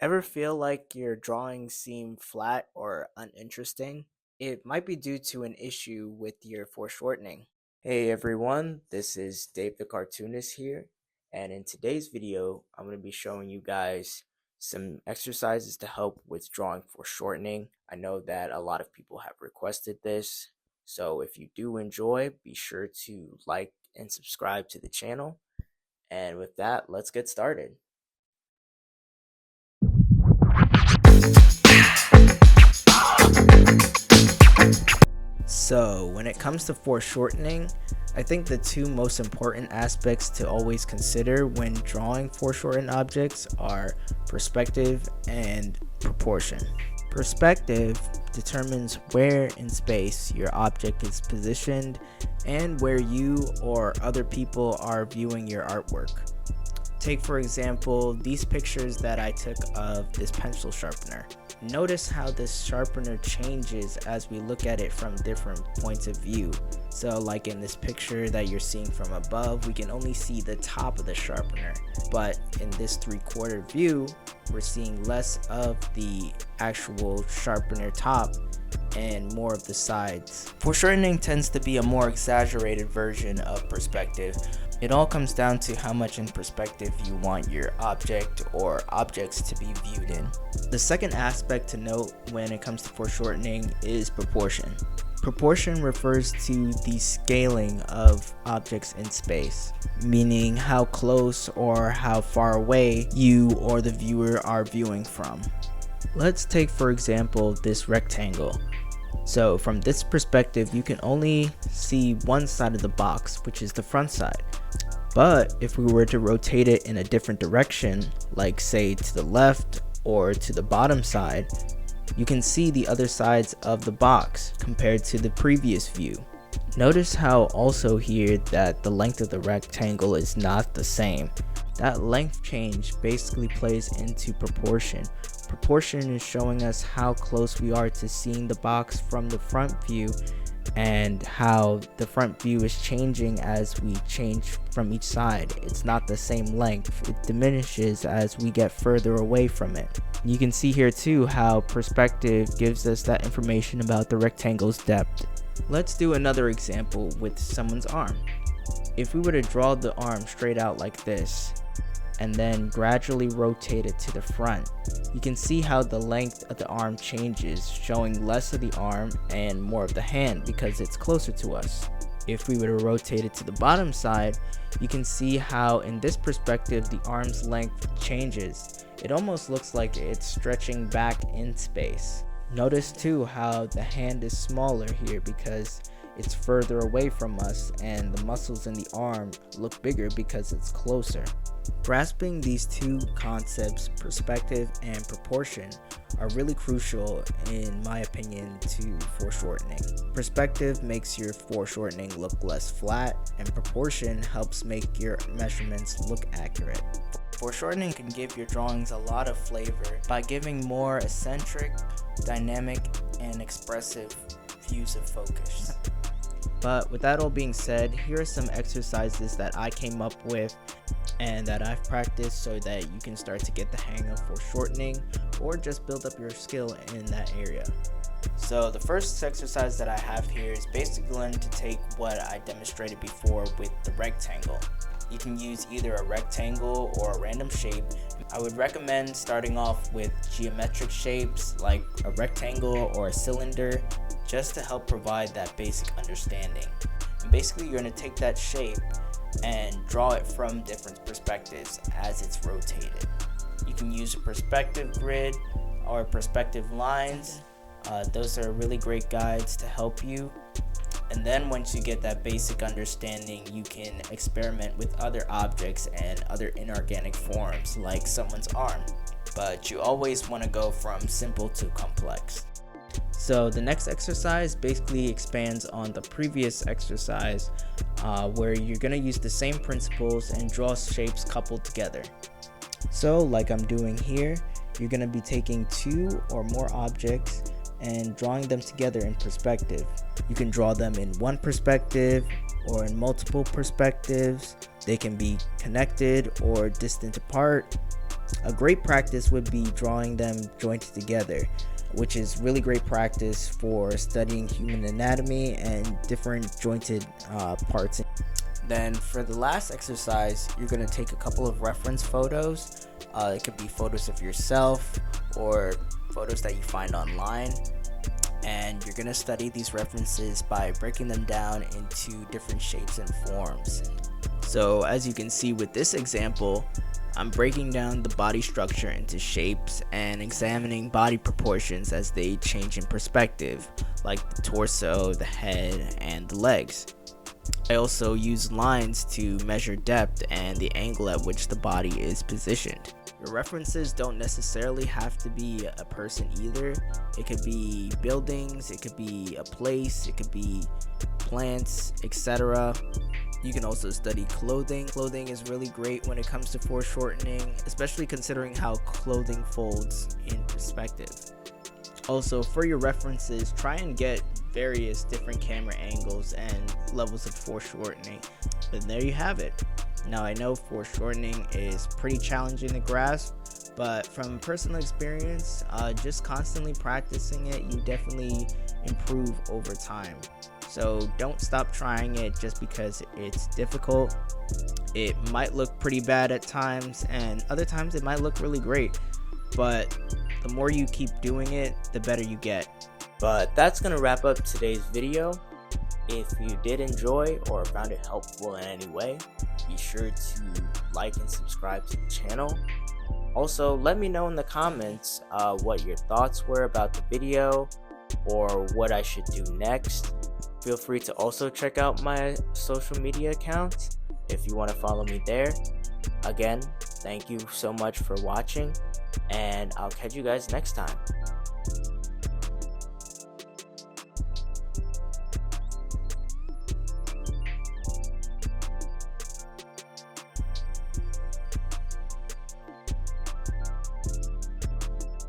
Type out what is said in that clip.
Ever feel like your drawings seem flat or uninteresting? It might be due to an issue with your foreshortening. Hey everyone, this is Dave the Cartoonist here, and in today's video, I'm going to be showing you guys some exercises to help with drawing foreshortening. I know that a lot of people have requested this, so if you do enjoy, be sure to like and subscribe to the channel. And with that, let's get started. So, when it comes to foreshortening, I think the two most important aspects to always consider when drawing foreshortened objects are perspective and proportion. Perspective determines where in space your object is positioned and where you or other people are viewing your artwork. Take for example these pictures that I took of this pencil sharpener. Notice how this sharpener changes as we look at it from different points of view. So like in this picture that you're seeing from above, we can only see the top of the sharpener. But in this 3/4 view, we're seeing less of the actual sharpener top and more of the sides. Foreshortening tends to be a more exaggerated version of perspective. It all comes down to how much in perspective you want your object or objects to be viewed in. The second aspect to note when it comes to foreshortening is proportion. Proportion refers to the scaling of objects in space, meaning how close or how far away you or the viewer are viewing from. Let's take for example this rectangle. So from this perspective, you can only see one side of the box, which is the front side. But if we were to rotate it in a different direction, like say to the left or to the bottom side, you can see the other sides of the box compared to the previous view. Notice how also here that the length of the rectangle is not the same. That length change basically plays into proportion. Proportion is showing us how close we are to seeing the box from the front view and how the front view is changing as we change from each side. It's not the same length. It diminishes as we get further away from it. You can see here too how perspective gives us that information about the rectangle's depth. Let's do another example with someone's arm. If we were to draw the arm straight out like this, and then gradually rotate it to the front, you can see how the length of the arm changes, showing less of the arm and more of the hand because it's closer to us. If we were to rotate it to the bottom side, you can see how in this perspective the arm's length changes. It almost looks like it's stretching back in space. Notice too how the hand is smaller here because it's further away from us and the muscles in the arm look bigger because it's closer. Grasping these two concepts, perspective and proportion, are really crucial in my opinion to foreshortening. Perspective makes your foreshortening look less flat, and proportion helps make your measurements look accurate. Foreshortening can give your drawings a lot of flavor by giving more eccentric, dynamic, and expressive views of focus. But with that all being said, here are some exercises that I came up with and that I've practiced so that you can start to get the hang of foreshortening or just build up your skill in that area. So the first exercise that I have here is basically going to take what I demonstrated before with the rectangle. You can use either a rectangle or a random shape. I would recommend starting off with geometric shapes like a rectangle or a cylinder, just to help provide that basic understanding. And basically you're going to take that shape and draw it from different perspectives as it's rotated. You can use a perspective grid or perspective lines. Those are really great guides to help you. And then once you get that basic understanding, you can experiment with other objects and other inorganic forms like someone's arm. But you always want to go from simple to complex. So the next exercise basically expands on the previous exercise where you're going to use the same principles and draw shapes coupled together. So like I'm doing here, you're going to be taking two or more objects and drawing them together in perspective. You can draw them in one perspective or in multiple perspectives. They can be connected or distant apart. A great practice would be drawing them jointed together, which is really great practice for studying human anatomy and different jointed parts. Then for the last exercise, you're going to take a couple of reference photos. It could be photos of yourself or photos that you find online. And you're going to study these references by breaking them down into different shapes and forms. So as you can see with this example, I'm breaking down the body structure into shapes and examining body proportions as they change in perspective, like the torso, the head, and the legs. I also use lines to measure depth and the angle at which the body is positioned. Your references don't necessarily have to be a person either. It could be buildings, it could be a place, it could be plants, etc. You can also study clothing. Clothing is really great when it comes to foreshortening, especially considering how clothing folds in perspective. Also, for your references, try and get various different camera angles and levels of foreshortening. And there you have it. Now, I know foreshortening is pretty challenging to grasp, but from personal experience, just constantly practicing it, you definitely improve over time. So don't stop trying it just because it's difficult. It might look pretty bad at times, and other times it might look really great, but the more you keep doing it, the better you get. But that's going to wrap up today's video. If you did enjoy or found it helpful in any way, be sure to like and subscribe to the channel. Also, let me know in the comments what your thoughts were about the video or what I should do next. Feel free to also check out my social media accounts if you want to follow me there. Again, thank you so much for watching, and I'll catch you guys next time.